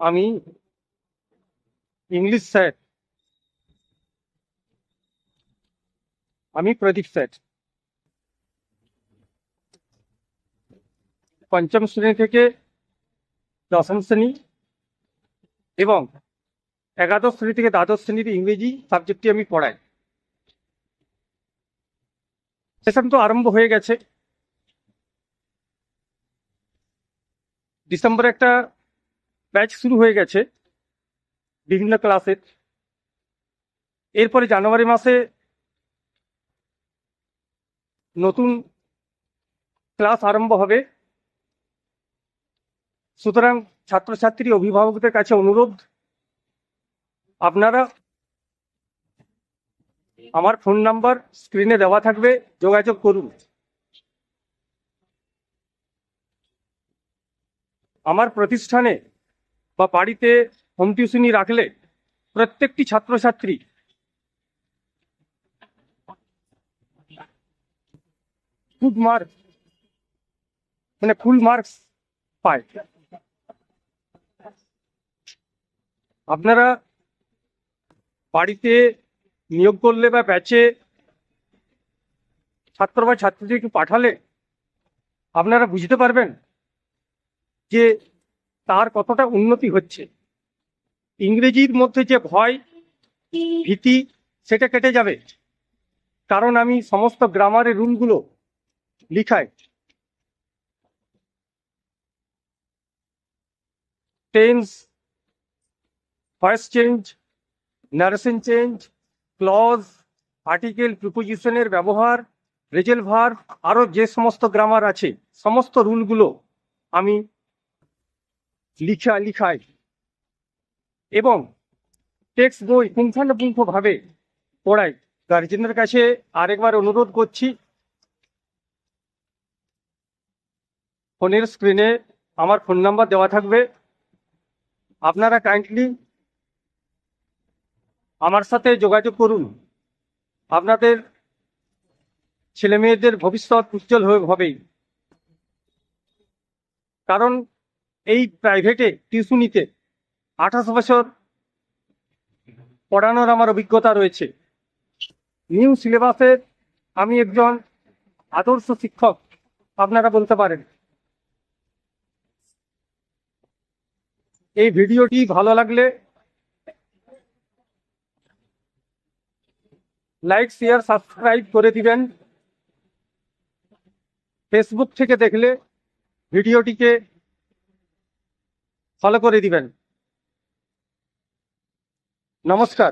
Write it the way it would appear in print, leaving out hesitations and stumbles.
আমি English sir. আমি প্রদীপ sir. পঞ্চম শ্রেণী থেকে দশম শ্রেণী এবং একাদশ শ্রেণী থেকে দ্বাদশ শ্রেণীর ইংরেজি সাবজেক্টটি আমি পড়াই। সেশন তো আরম্ভ হয়ে গেছে। ডিসেম্বরে একটা ব্যাচ শুরু হয়ে গেছে বিভিন্ন ক্লাসের। এরপরে জানুয়ারি মাসে নতুন ক্লাস আরম্ভ হবে। সুতরাং ছাত্রছাত্রী অভিভাবকদের কাছে অনুরোধ, আপনারা আমার ফোন নাম্বার স্ক্রিনে দেওয়া থাকবে, যোগাযোগ করুন। আমার প্রতিষ্ঠানে বা বাড়িতে হোম টিউশনি রাখলে প্রত্যেকটি ছাত্রছাত্রী গুড মার্ক ফুল মার্কস পায়। আপনারা বাড়িতে নিয়োগ করলে বা ব্যাচে ছাত্র বা ছাত্রীদেরকে পাঠালে আপনারা বুঝতে পারবেন যে তার কতটা উন্নতি হচ্ছে। ইংরেজির মধ্যে যে ভয় ভীতি সেটা কেটে যাবে, কারণ আমি সমস্ত গ্রামারের রুলগুলো লিখাই। Tense, voice change, narration change, clause, article, প্রিপোজিশনের ব্যবহার, রেজেল ভার্ব, আরো যে সমস্ত গ্রামার আছে সমস্ত রুলগুলো আমি লিখাই এবং টেক্সট বই পুঙ্খানুপুঙ্খভাবে পড়াই। গার্জেনের কাছে আরেকবার অনুরোধ করছি, ফোনের স্ক্রিনে আমার ফোন নাম্বার দেওয়া থাকবে। আপনারা কাইন্ডলি আমার সাথে যোগাযোগ করুন। আপনাদের ছেলে মেয়েদের ভবিষ্যৎ উজ্জ্বল হবেই, কারণ এই প্রাইভেটে টিউশনিতে 28 বছর পড়ানোর আমার অভিজ্ঞতা রয়েছে। নিউ সিলেবাসের আমি একজন আদর্শ শিক্ষক আপনারা বলতে পারেন। এই ভিডিওটি ভালো লাগলে লাইক, শেয়ার, সাবস্ক্রাইব করে দিবেন। ফেসবুক থেকে দেখলে ভিডিওটিকে ফলো করে দিবেন। নমস্কার।